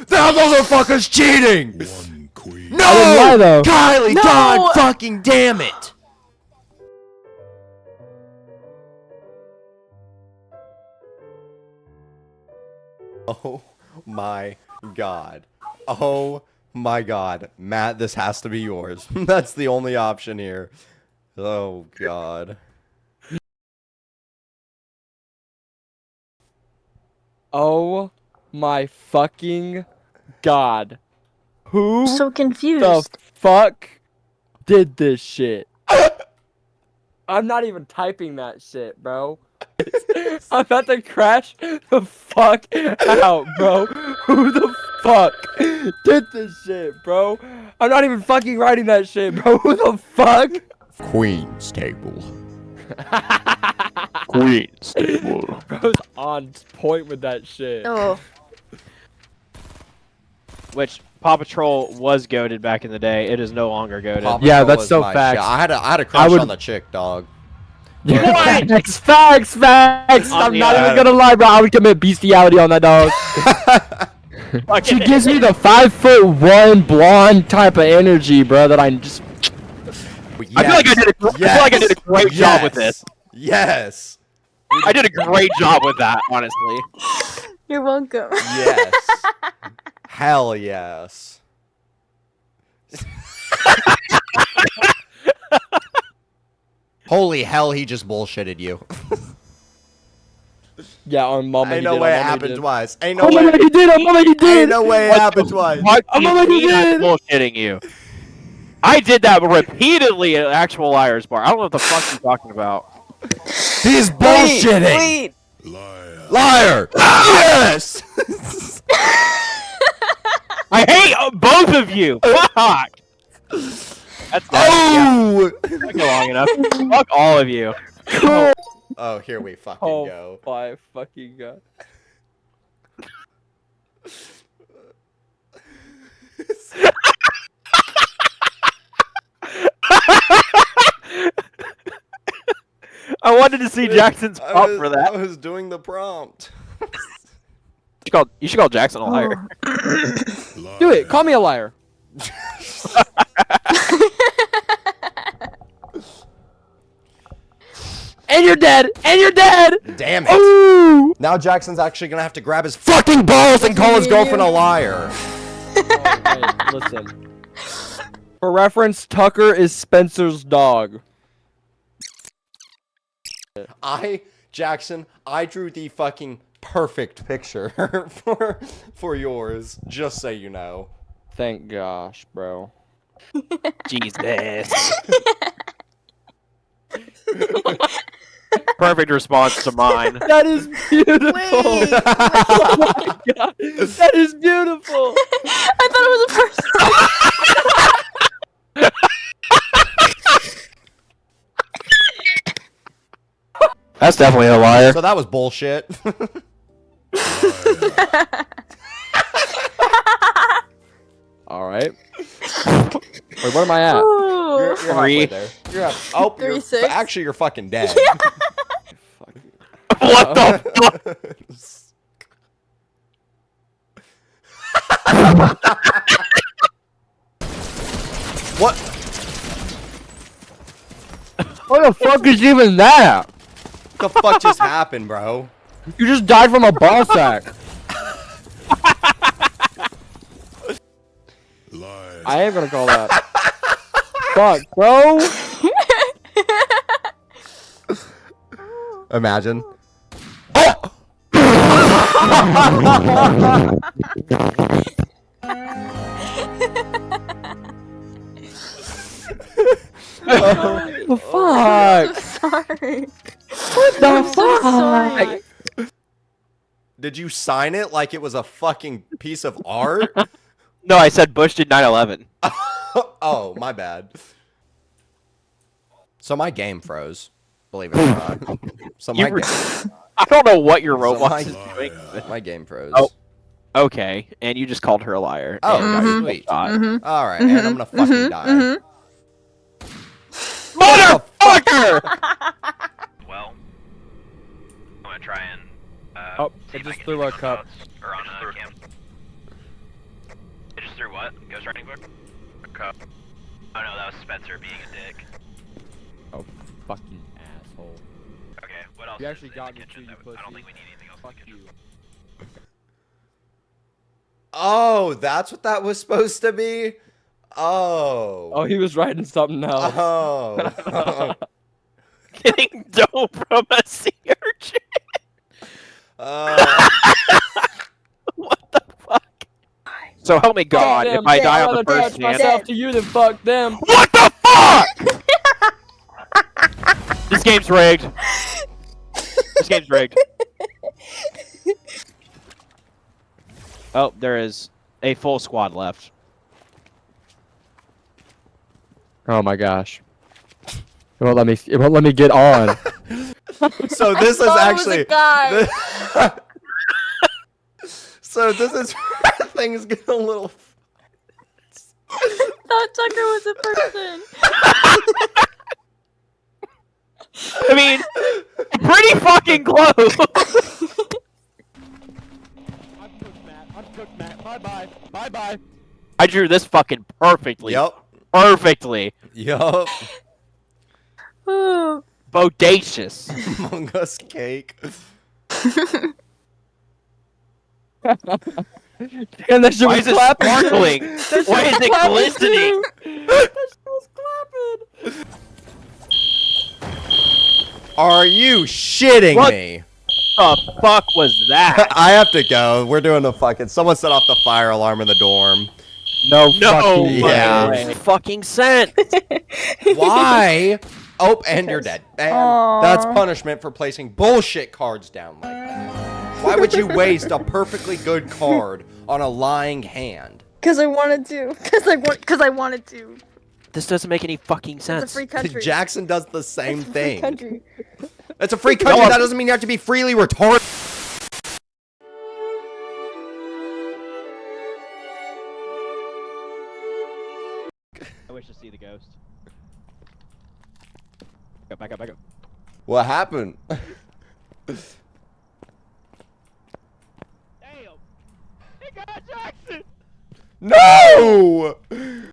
That motherfucker's cheating! One queen. No! I didn't lie, though. Kylie, No! God fucking damn it! Oh my god. Oh my god. Matt, this has to be yours. That's the only option here. Oh god. Oh my fucking god. Who So the confused. fuck did this shit? I'm not even typing that shit, bro. I'm about to crash the fuck out, bro. Who the fuck did this shit, bro? I'm not even fucking writing that shit, bro. Who the fuck? Queen's table. Queen's table. Bro's on point with that shit. Oh, Which Paw Patrol was goated back in the day. It is no longer goated. Paw Yeah, Patrol that's was so my facts. shit. I had a crush would- on the chick, dog. Facts, facts, facts. On I'm the not other- even gonna lie, bro. I would commit bestiality on that dog. She gives me the 5'1" blonde type of energy, bro. That I'm just. I feel like I did a great job with this. Yes. I did a great job with that, honestly. you're welcome. Yes. Hell yes. Holy hell, he just bullshitted you. Yeah, on mama. Ain't no way it happened twice. Ain't no Oh, mama, way. you did. Oh, mama, you did. Ain't no way it What happened the twice. What I'm do you not mean I'm even- bullshitting you? I did that repeatedly at Actual Liars Bar. I don't know what the fuck you're talking about. He's bullshitting. Wait. Liar. Liar. Yes. I hate both of you. Fuck. That's that. Oh. Yeah, not long enough. Fuck all of you. Oh, here we fucking Oh go. my fucking god. I wanted to see Jackson's prompt for I that. was doing the prompt. You should call Jackson a liar. Liar. Do it. Call me a liar. And you're dead. And you're dead. Damn it. Ooh. Now Jackson's actually gonna have to grab his fucking balls and call his girlfriend a liar. Oh, wait, listen. For reference, Tucker is Spencer's dog. Jackson, I drew the fucking perfect picture for yours, just so you know. Thank gosh, bro. Jesus. Perfect response to mine. That is beautiful. Wait. Oh my god. That is beautiful. I thought it was a person. That's definitely a liar. So that was bullshit. All right. Wait, what am I at? Ooh. You're halfway Three. there. You're at, oh, 3, you're, 6. actually, you're fucking dead. Fuck you. What the fuck? What? What the fuck is even that? The fuck just happened, bro? You just died from a ball sack. Liar. I ain't gonna call that. Fuck, bro. Imagine. The fuck? Sorry. What the I'm so sorry. fuck? Did you sign it like it was a fucking piece of art? No, I said Bush did 9/11. Oh, my bad. So my game froze. Believe it or not. So my, You I don't know what your So robot my- is doing. my game froze. Oh. Okay, and you just called her a liar. Oh, and okay, you sweet. shot. All right, and I'm gonna fucking die. Motherfucker! Well, I'm gonna try and. Oh, see I if just can threw see a those cup. notes, or on, cam. through what? Ghost writing book? Okay. Oh no, that was Spencer being a dick. Oh, fucking asshole. Okay, what else? You is actually in got the me kitchen too, you that- pussy. I don't think we need anything else Fuck in the kitchen. you. Oh, that's what that was supposed to be? Oh, Oh. he was writing something else. Oh. Getting dough from a sea urchin. Uh, What the fuck? So help me God, if Goddamn, I die I'd on the rather first attach hand. myself to you than fuck them. What the fuck? This game's rigged. This game's rigged. Oh, there is a full squad left. Oh my gosh. It won't let me. It won't let me get on. so this is Oh, it was a actually. guy. So this is where things get a little. Thought Tucker was a person. I mean, pretty fucking close. I'm cooked, Matt. I'm cooked, Matt. Bye bye. Bye bye. I drew this fucking perfectly. Yep. Perfectly. Yup. Ooh. Bodacious. Among Us cake. And that shit Why was is it clapping. sparkling? That shit Why was is it clapping, glistening? too. That shit was clapping. Are you shitting What? me? The fuck was that? I have to go. We're doing a fucking. Someone set off the fire alarm in the dorm. No, No fucking Yeah. way. Fucking sense. Why? Oh, and you're dead. And Aw. that's punishment for placing bullshit cards down like that. Why would you waste a perfectly good card on a lying hand? Cause I wanted to. Cause I wanted to. This doesn't make any fucking It's a sense. free country. Jackson does the same It's a free thing. country. It's a free country. No, That doesn't mean you have to be freely retarded. I wish to see the ghost. Go back up, back up. What happened? Damn! It got Jackson! No!